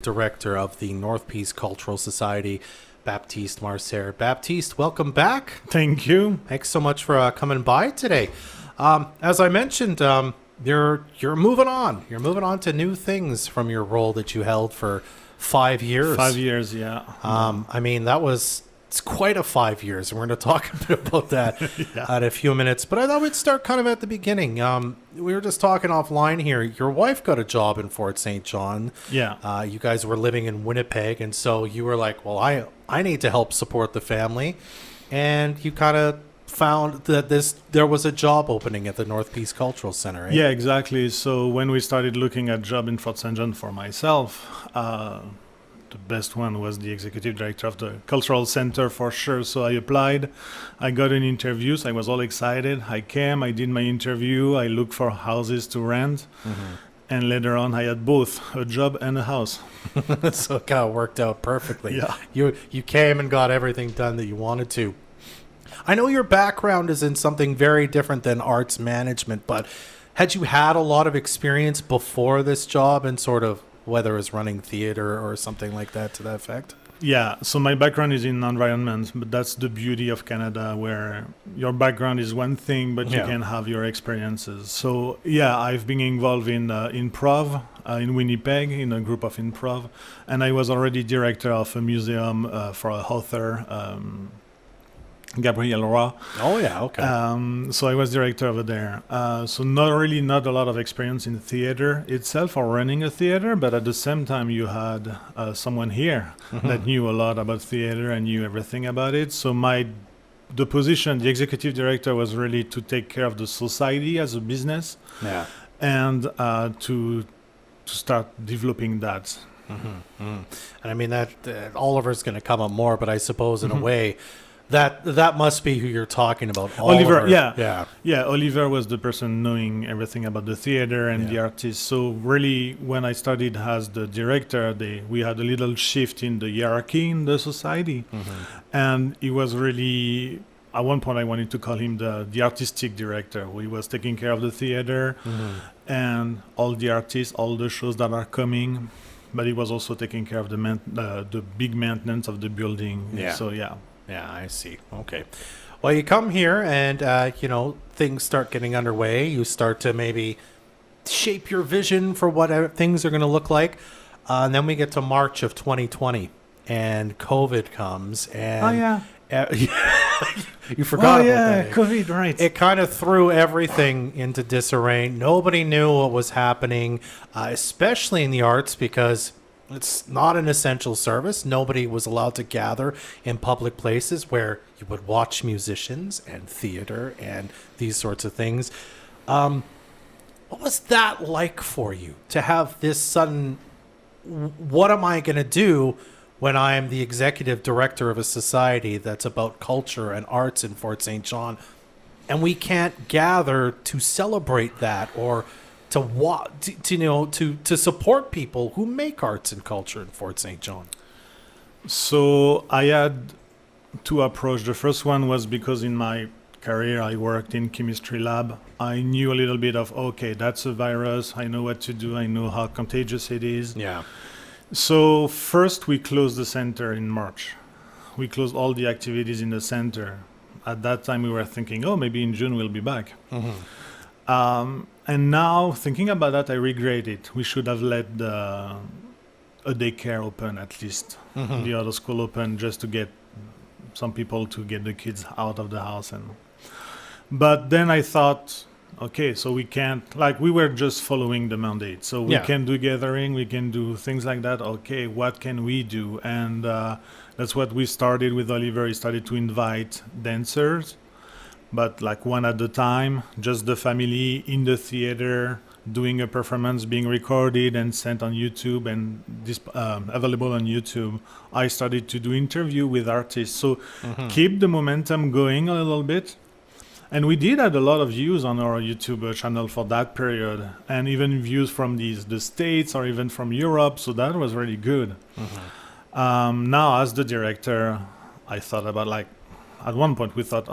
Director of the North Peace Cultural Society, Baptiste Marcere. Baptiste, welcome back. Thank you. Thanks so much for coming by today. As I mentioned, you're moving on. You're moving on to new things from your role that you held for 5 years. 5 years, yeah. I mean, it's quite a 5 years, and we're going to talk a bit about that in a few minutes. But I thought we'd start kind of at the beginning. We were just talking offline here. Your wife got a job in Fort St. John. Yeah. You guys were living in Winnipeg, and so you were like, well, I need to help support the family. And you kind of found that there was a job opening at the North Peace Cultural Center, right? Yeah, exactly. So when we started looking at job in Fort St. John for myself, the best one was the executive director of the cultural center for sure. So I applied, I got an interview, so I was all excited. I came, I did my interview, I looked for houses to rent, and later on I had both a job and a house. So it kind of worked out perfectly. Yeah. You came and got everything done that you wanted to. I know your background is in something very different than arts management, but had you had a lot of experience before this job in sort of whether it's running theater or something like that to that effect? Yeah, so my background is in environment, but that's the beauty of Canada, where your background is one thing, but you can have your experiences. So yeah, I've been involved in improv in Winnipeg, in a group of improv, and I was already director of a museum for a author, Gabriel Roy. Oh yeah, okay. So I was director over there. So not a lot of experience in theater itself or running a theater, but at the same time you had someone here that knew a lot about theater and knew everything about it. So the position, the executive director, was really to take care of the society as a business, and to start developing that. And I mean that Oliver's going to come up more, but I suppose in a way. That must be who you're talking about. Oliver, yeah. Oliver was the person knowing everything about the theater and the artists. So really, when I started as the director, we had a little shift in the hierarchy in the society, and it was really. At one point, I wanted to call him the artistic director. He was taking care of the theater and all the artists, all the shows that are coming, but he was also taking care of the big maintenance of the building. Yeah. So yeah. Yeah, I see. Okay. Well, you come here and, things start getting underway. You start to maybe shape your vision for what things are going to look like. And then we get to March of 2020 and COVID comes. And you forgot about that. COVID, right. It kind of threw everything into disarray. Nobody knew what was happening, especially in the arts, because it's not an essential service. Nobody was allowed to gather in public places where you would watch musicians and theater and these sorts of things. What was that like for you to have this sudden, what am I going to do when I am the executive director of a society that's about culture and arts in Fort St. John, and we can't gather to celebrate that or to support people who make arts and culture in Fort St. John? So I had two approaches. The first one was because in my career I worked in chemistry lab. I knew a little bit of, okay, that's a virus. I know what to do. I know how contagious it is. Yeah. So first we closed the center in March. We closed all the activities in the center. At that time we were thinking, maybe in June we'll be back. And now, thinking about that, I regret it. We should have let a daycare open at least, the other school open, just to get some people to get the kids out of the house. But then I thought, okay, so we can't, we were just following the mandate. So we can do gathering, we can do things like that. Okay, what can we do? And that's what we started with Oliver. He started to invite dancers, but one at a time, just the family in the theater doing a performance, being recorded and sent on YouTube and available on YouTube. I started to do interview with artists, so keep the momentum going a little bit. And we did have a lot of views on our YouTube channel for that period, and even views from the States or even from Europe, so that was really good. Now, as the director, I thought about at one point we thought,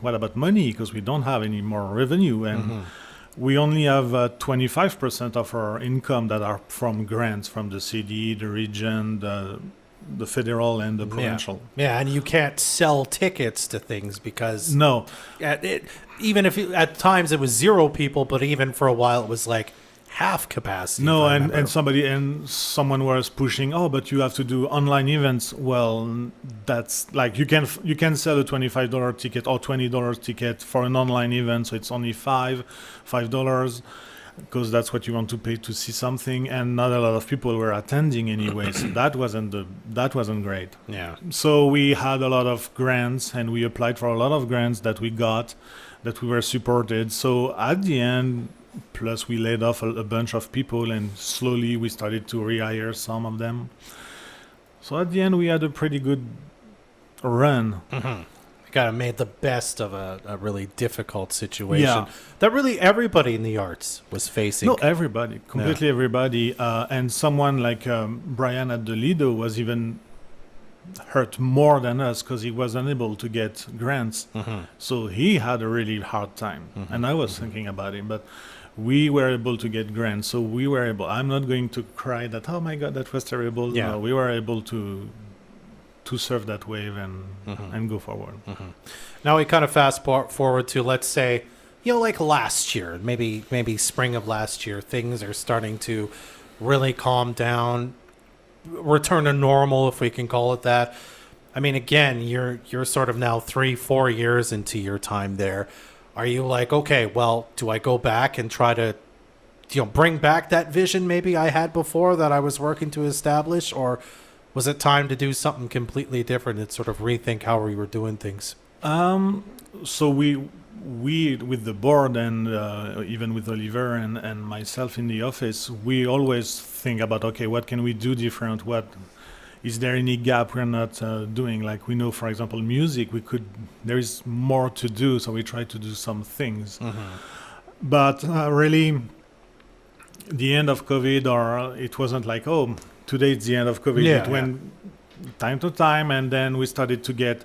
what about money? Because we don't have any more revenue. And we only have 25% of our income that are from grants from the city, the region, the federal, and the provincial. Yeah, and you can't sell tickets to things because No, even if at times it was 0 people, but even for a while it was like half capacity. no, if I and remember. someone was pushing. Oh, but you have to do online events. Well, that's like you can sell a $25 ticket or $20 ticket for an online event, so it's only $5 because that's what you want to pay to see something, and not a lot of people were attending anyway. So that wasn't great. Yeah. So we had a lot of grants, and we applied for a lot of grants that we got, that we were supported. So at the end, plus we laid off a bunch of people, and slowly we started to rehire some of them. So at the end, we had a pretty good run. Kind of made the best of a really difficult situation Yeah. that really everybody in the arts was facing. No, everybody, completely everybody. And someone like Brian at the Lido was even hurt more than us because he was unable to get grants. So he had a really hard time. And I was thinking about it, but we were able to get grants. So we were able, I'm not going to cry that, oh my God, that was terrible. Yeah. No, we were able to surf that wave and go forward. Now we kind of fast forward to, let's say, like last year, maybe spring of last year, things are starting to really calm down, return to normal, if we can call it that. I mean, again, you're sort of now 3-4 years into your time there. Are you like, okay, well, do I go back and try to bring back that vision maybe I had before that I was working to establish, or was it time to do something completely different and sort of rethink how we were doing things? So we with the board and even with Oliver and myself in the office, we always think about, okay, what can we do different? What is there any gap we're not doing? Like we know, for example, music, there is more to do, so we try to do some things. But really, the end of COVID, or it wasn't like, oh, today it's the end of COVID. It went time to time, and then we started to get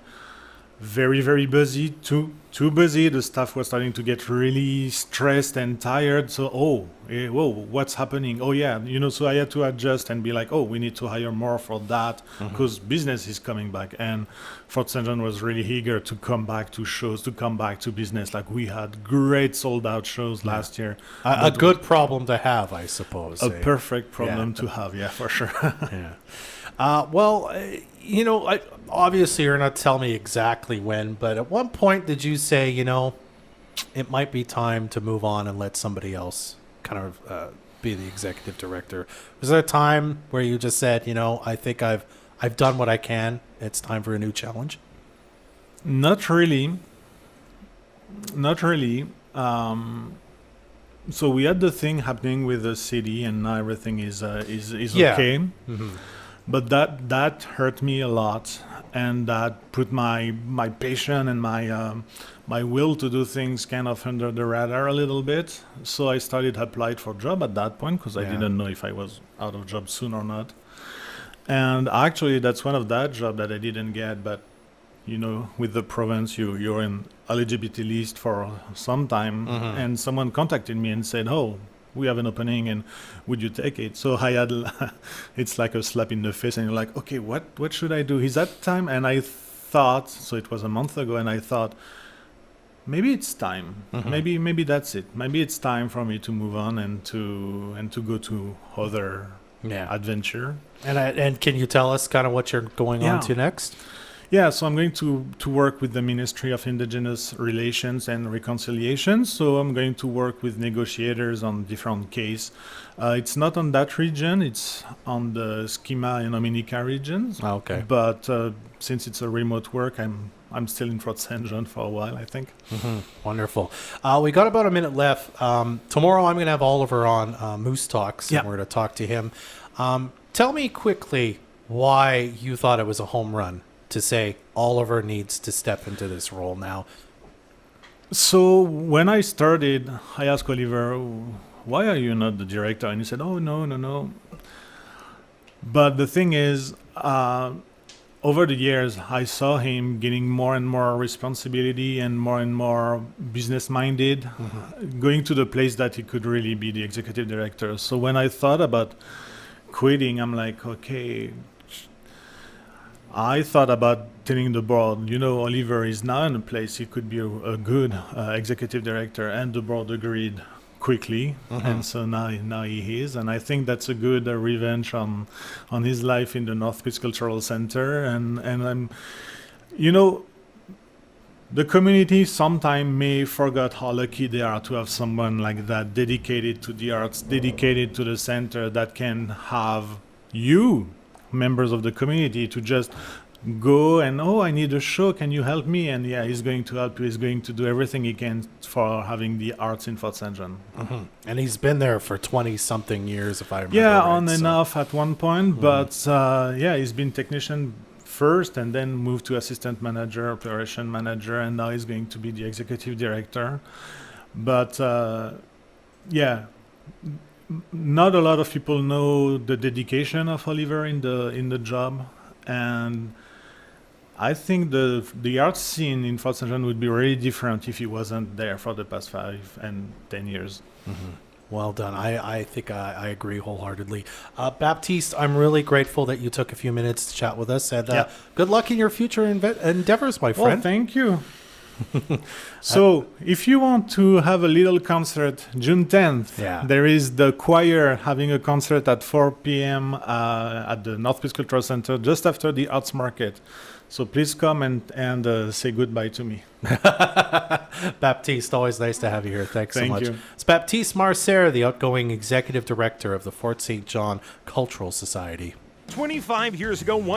very, very busy, too busy. The staff was starting to get really stressed and tired. So, whoa, what's happening? Oh, yeah, so I had to adjust and be like, oh, we need to hire more for that because business is coming back. And Fort St. John was really eager to come back to shows, to come back to business. Like we had great sold out shows last year. A good problem to have, I suppose. A perfect problem to have, yeah, for sure. Yeah. Obviously you're not telling me exactly when, but at one point did you say, it might be time to move on and let somebody else kind of be the executive director? Was there a time where you just said, I think I've done what I can, it's time for a new challenge? Not really. So we had the thing happening with the city, and now everything is okay. But that hurt me a lot, and that put my passion and my will to do things kind of under the radar a little bit. So I started applied for job at that point because I didn't know if I was out of job soon or not. And actually, that's one of that job that I didn't get. But with the province, you're in eligibility list for some time, and someone contacted me and said, "Oh, we have an opening, and would you take it?" So I had, it's like a slap in the face, and you're like, okay, what should I do? Is that time? And I thought, so it was a month ago, and I thought, maybe it's time. Maybe that's it. Maybe it's time for me to move on and to go to other adventure. And can you tell us kind of what you're going on to next? Yeah, so I'm going to work with the Ministry of Indigenous Relations and Reconciliation. So I'm going to work with negotiators on different cases. It's not on that region, it's on the Schema and Dominica regions. Okay. But since it's a remote work, I'm still in Fort St. John for a while, I think. Wonderful. We got about a minute left. Tomorrow I'm going to have Oliver on Moose Talks, and we're going to talk to him. Tell me quickly why you thought it was a home run to say Oliver needs to step into this role now. So when I started, I asked Oliver, why are you not the director? And he said, oh, no. But the thing is, over the years, I saw him getting more and more responsibility and more business-minded, going to the place that he could really be the executive director. So when I thought about quitting, I'm like, okay, I thought about telling the board, Oliver is now in a place he could be a good executive director, and the board agreed quickly, and so now he is, and I think that's a good revenge on his life in the North Piscultural Center, and I'm, the community sometimes may forget how lucky they are to have someone like that dedicated to the arts, dedicated to the center, that can have you, members of the community, to just go and, I need a show, can you help me? And yeah, he's going to help you. He's going to do everything he can for having the arts in Fort St. John. And he's been there for 20-something years, if I remember Yeah, right, on and off at one point, but he's been technician first and then moved to assistant manager, operation manager, and now he's going to be the executive director. But not a lot of people know the dedication of Oliver in the job, and I think the art scene in Fort St. John would be really different if he wasn't there for the past 5 and 10 years. Well done. I think I agree wholeheartedly. Baptiste, I'm really grateful that you took a few minutes to chat with us, and good luck in your future endeavors, my friend. Well, thank you. So, if you want to have a little concert, June 10th, there is the choir having a concert at 4 p.m. At the North Piscultural Center, just after the Arts Market. So please come and say goodbye to me. Baptiste, always nice to have you here. Thanks so much. Thank you. It's Baptiste Marcere, the outgoing executive director of the Fort St. John Cultural Society. 25 years ago, one